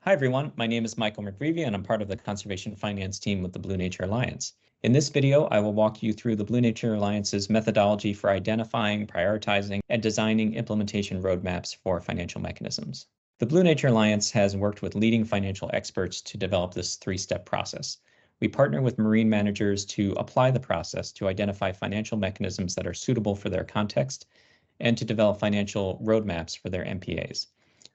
Hi everyone, my name is Michael McGreevey and I'm part of the Conservation Finance team with the Blue Nature Alliance. In this video, I will walk you through the Blue Nature Alliance's methodology for identifying, prioritizing, and designing implementation roadmaps for financial mechanisms. The Blue Nature Alliance has worked with leading financial experts to develop this three-step process. We partner with marine managers to apply the process to identify financial mechanisms that are suitable for their context and to develop financial roadmaps for their MPAs.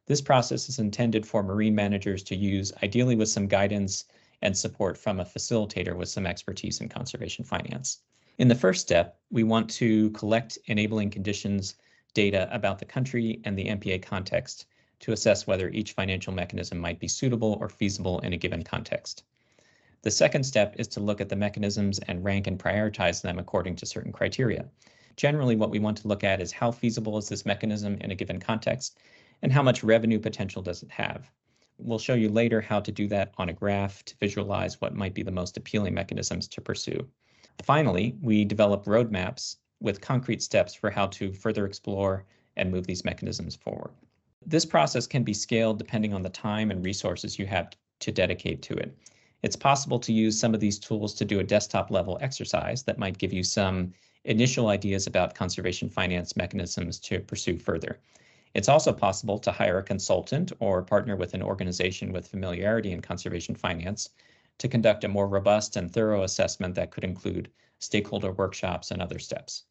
This process is intended for marine managers to use, ideally with some guidance and support from a facilitator with some expertise in conservation finance. In the first step, we want to collect enabling conditions data about the country and the MPA context to assess whether each financial mechanism might be suitable or feasible in a given context. The second step is to look at the mechanisms and rank and prioritize them according to certain criteria. Generally, what we want to look at is how feasible is this mechanism in a given context, and how much revenue potential does it have. We'll show you later how to do that on a graph to visualize what might be the most appealing mechanisms to pursue. Finally, we develop roadmaps with concrete steps for how to further explore and move these mechanisms forward. This process can be scaled depending on the time and resources you have to dedicate to it. It's possible to use some of these tools to do a desktop level exercise that might give you some initial ideas about conservation finance mechanisms to pursue further. It's also possible to hire a consultant or partner with an organization with familiarity in conservation finance to conduct a more robust and thorough assessment that could include stakeholder workshops and other steps.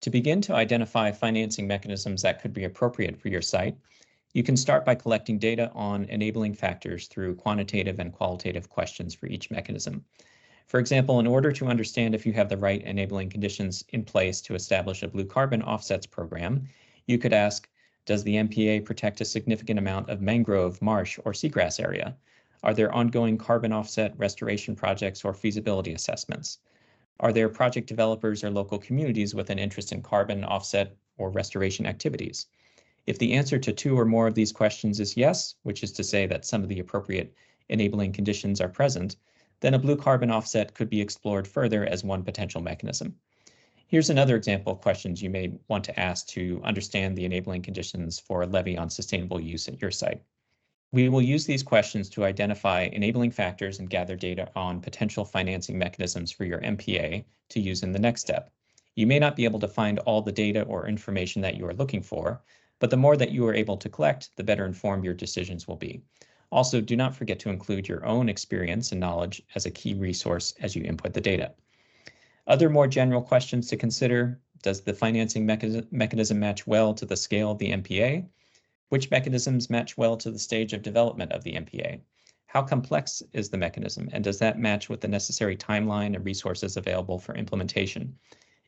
To begin to identify financing mechanisms that could be appropriate for your site, you can start by collecting data on enabling factors through quantitative and qualitative questions for each mechanism. For example, in order to understand if you have the right enabling conditions in place to establish a blue carbon offsets program, you could ask, does the MPA protect a significant amount of mangrove, marsh, or seagrass area? Are there ongoing carbon offset restoration projects or feasibility assessments? Are there project developers or local communities with an interest in carbon offset or restoration activities? If the answer to two or more of these questions is yes, which is to say that some of the appropriate enabling conditions are present, then a blue carbon offset could be explored further as one potential mechanism. Here's another example of questions you may want to ask to understand the enabling conditions for a levy on sustainable use at your site. We will use these questions to identify enabling factors and gather data on potential financing mechanisms for your MPA to use in the next step. You may not be able to find all the data or information that you are looking for, but the more that you are able to collect, the better informed your decisions will be. Also, do not forget to include your own experience and knowledge as a key resource as you input the data. Other more general questions to consider: does the financing mechanism match well to the scale of the MPA? Which mechanisms match well to the stage of development of the MPA? How complex is the mechanism, and does that match with the necessary timeline and resources available for implementation?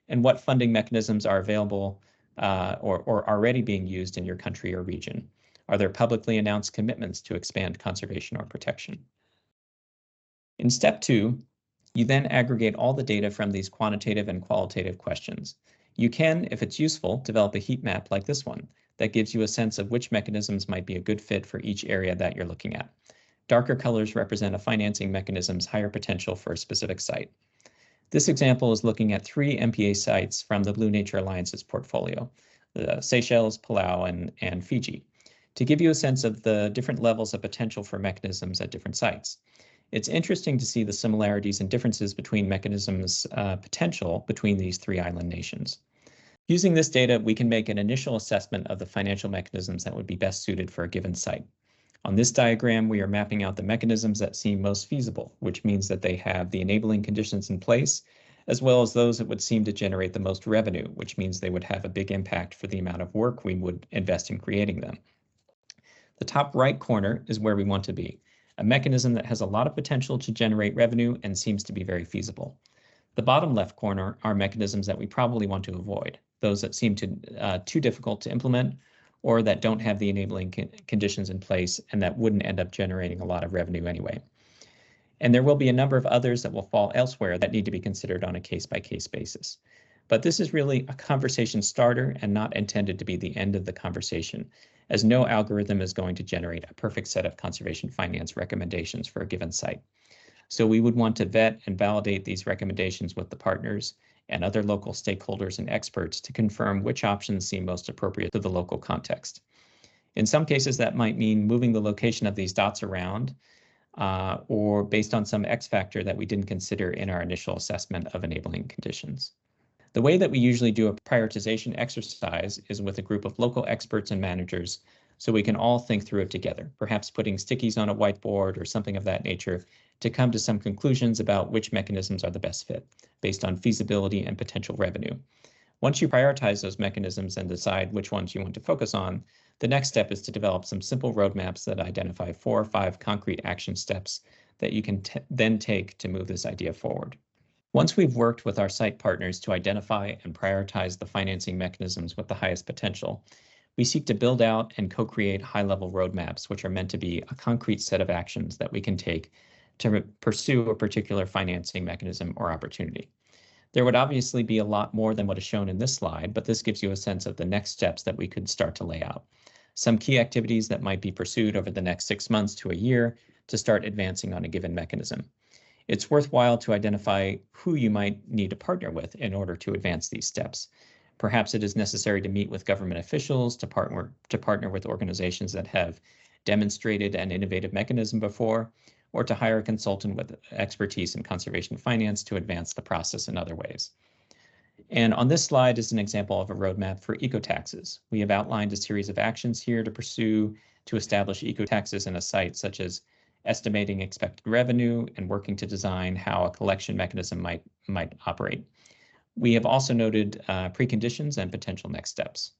And what funding mechanisms are available or already being used in your country or region? Are there publicly announced commitments to expand conservation or protection? In step 2, you then aggregate all the data from these quantitative and qualitative questions. You can, if it's useful, develop a heat map like this one that gives you a sense of which mechanisms might be a good fit for each area that you're looking at. Darker colors represent a financing mechanism's higher potential for a specific site. This example is looking at 3 MPA sites from the Blue Nature Alliance's portfolio, the Seychelles, Palau, and Fiji, to give you a sense of the different levels of potential for mechanisms at different sites. It's interesting to see the similarities and differences between mechanisms' potential between these 3 island nations. Using this data, we can make an initial assessment of the financial mechanisms that would be best suited for a given site. On this diagram, we are mapping out the mechanisms that seem most feasible, which means that they have the enabling conditions in place, as well as those that would seem to generate the most revenue, which means they would have a big impact for the amount of work we would invest in creating them. The top right corner is where we want to be, a mechanism that has a lot of potential to generate revenue and seems to be very feasible. The bottom left corner are mechanisms that we probably want to avoid, those that seem too difficult to implement or that don't have the enabling conditions in place and that wouldn't end up generating a lot of revenue anyway. And there will be a number of others that will fall elsewhere that need to be considered on a case-by-case basis. But this is really a conversation starter and not intended to be the end of the conversation, as no algorithm is going to generate a perfect set of conservation finance recommendations for a given site. So we would want to vet and validate these recommendations with the partners and other local stakeholders and experts to confirm which options seem most appropriate to the local context. In some cases, that might mean moving the location of these dots around or based on some X factor that we didn't consider in our initial assessment of enabling conditions. The way that we usually do a prioritization exercise is with a group of local experts and managers so we can all think through it together, perhaps putting stickies on a whiteboard or something of that nature to come to some conclusions about which mechanisms are the best fit based on feasibility and potential revenue. Once you prioritize those mechanisms and decide which ones you want to focus on, the next step is to develop some simple roadmaps that identify 4 or 5 concrete action steps that you can then take to move this idea forward. Once we've worked with our site partners to identify and prioritize the financing mechanisms with the highest potential, we seek to build out and co-create high-level roadmaps, which are meant to be a concrete set of actions that we can take to pursue a particular financing mechanism or opportunity. There would obviously be a lot more than what is shown in this slide, but this gives you a sense of the next steps that we could start to lay out. Some key activities that might be pursued over the next 6 months to a year to start advancing on a given mechanism. It's worthwhile to identify who you might need to partner with in order to advance these steps. Perhaps it is necessary to meet with government officials, to partner with organizations that have demonstrated an innovative mechanism before, or to hire a consultant with expertise in conservation finance to advance the process in other ways. And on this slide is an example of a roadmap for eco-taxes. We have outlined a series of actions here to pursue to establish eco-taxes in a site, such as estimating expected revenue and working to design how a collection mechanism might operate. We have also noted preconditions and potential next steps.